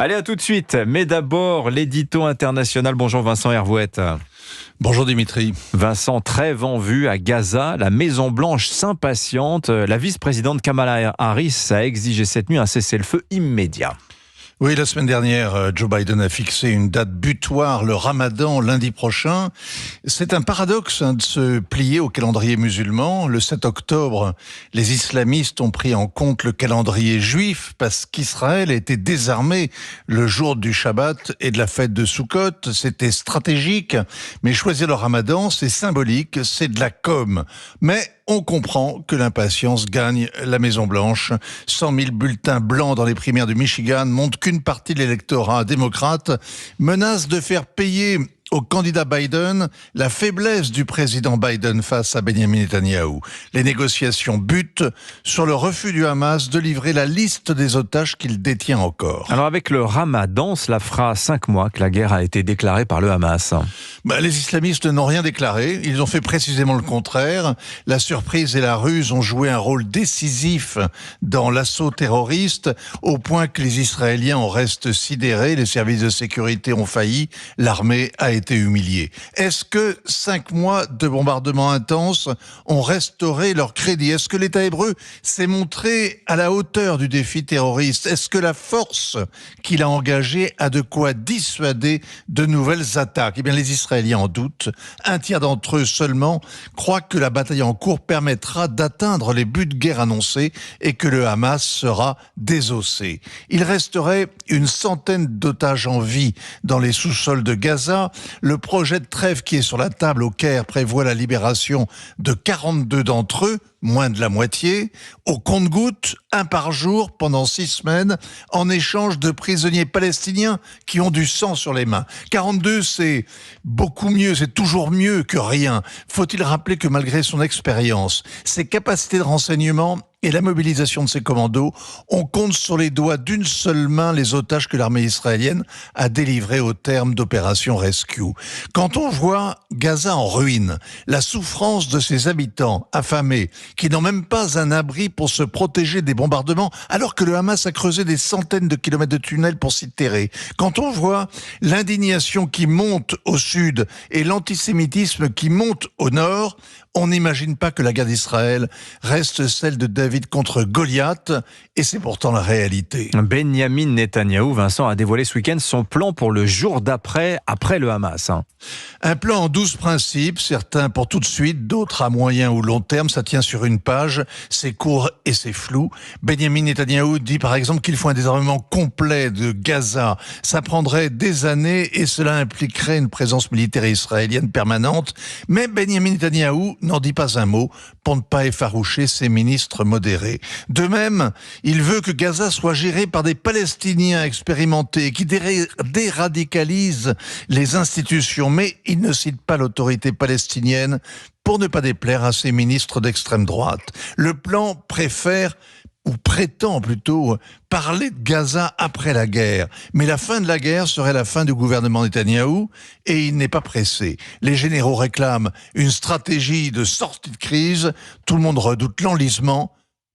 Allez, à tout de suite. Mais d'abord, l'édito international. Bonjour Vincent Hervouette. Bonjour Dimitri. Vincent, trêve en vue à Gaza. La Maison-Blanche s'impatiente. La vice-présidente Kamala Harris a exigé cette nuit un cessez-le-feu immédiat. Oui, la semaine dernière, Joe Biden a fixé une date butoir, le Ramadan, lundi prochain. C'est un paradoxe de se plier au calendrier musulman. Le 7 octobre, les islamistes ont pris en compte le calendrier juif parce qu'Israël a été désarmé le jour du Shabbat et de la fête de Sukkot. C'était stratégique, mais choisir le Ramadan, c'est symbolique, c'est de la com. Mais on comprend que l'impatience gagne la Maison-Blanche. 100 000 bulletins blancs dans les primaires du Michigan montrent qu'une partie de l'électorat démocrate menace de faire payer au candidat Biden la faiblesse du président Biden face à Benjamin Netanyahou. Les négociations butent sur le refus du Hamas de livrer la liste des otages qu'il détient encore. Alors avec le Ramadan, cela fera 5 mois que la guerre a été déclarée par le Hamas. Les islamistes n'ont rien déclaré, ils ont fait précisément le contraire. La surprise et la ruse ont joué un rôle décisif dans l'assaut terroriste, au point que les Israéliens en restent sidérés, les services de sécurité ont failli, l'armée a été humiliée. Est-ce que 5 mois de bombardements intenses ont restauré leur crédit? Est-ce que l'État hébreu s'est montré à la hauteur du défi terroriste? Est-ce que la force qu'il a engagée a de quoi dissuader de nouvelles attaques? Eh bien, les Israéliens en doutent. Un tiers d'entre eux seulement croient que la bataille en cours permettra d'atteindre les buts de guerre annoncés et que le Hamas sera désossé. Il resterait une centaine d'otages en vie dans les sous-sols de Gaza. Le projet de trêve qui est sur la table au Caire prévoit la libération de 42 d'entre eux, moins de la moitié, au compte-gouttes, un par jour pendant 6 semaines, en échange de prisonniers palestiniens qui ont du sang sur les mains. 42, c'est beaucoup mieux, c'est toujours mieux que rien. Faut-il rappeler que malgré son expérience, ses capacités de renseignement et la mobilisation de ses commandos, on compte sur les doigts d'une seule main les otages que l'armée israélienne a délivrés au terme d'opération Rescue. Quand on voit Gaza en ruine, la souffrance de ses habitants affamés, qui n'ont même pas un abri pour se protéger des bombardements, alors que le Hamas a creusé des centaines de kilomètres de tunnels pour s'y terrer. Quand on voit l'indignation qui monte au sud et l'antisémitisme qui monte au nord, on n'imagine pas que la guerre d'Israël reste celle de David contre Goliath, et c'est pourtant la réalité. Benjamin Netanyahou, Vincent, a dévoilé ce week-end son plan pour le jour d'après, après le Hamas. Un plan en 12 principes, certains pour tout de suite, d'autres à moyen ou long terme, ça tient sur une page, c'est court et c'est flou. Benjamin Netanyahou dit par exemple qu'il faut un désarmement complet de Gaza. Ça prendrait des années et cela impliquerait une présence militaire israélienne permanente, mais Benjamin Netanyahou n'en dit pas un mot pour ne pas effaroucher ses ministres modérés. De même, il veut que Gaza soit géré par des Palestiniens expérimentés qui déradicalisent les institutions, mais il ne cite pas l'autorité palestinienne pour ne pas déplaire à ses ministres d'extrême droite. Le plan prétend plutôt parler de Gaza après la guerre. Mais la fin de la guerre serait la fin du gouvernement Netanyahou et il n'est pas pressé. Les généraux réclament une stratégie de sortie de crise. Tout le monde redoute l'enlisement,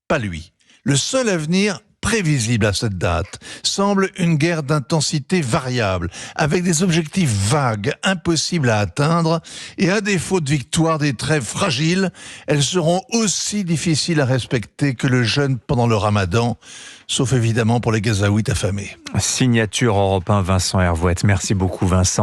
pas lui. Le seul avenir prévisible à cette date semble une guerre d'intensité variable, avec des objectifs vagues, impossibles à atteindre, et à défaut de victoire des trêves fragiles, elles seront aussi difficiles à respecter que le jeûne pendant le Ramadan, sauf évidemment pour les Gazaouites affamés. Signature Europe 1, Vincent Hervouette. Merci beaucoup Vincent.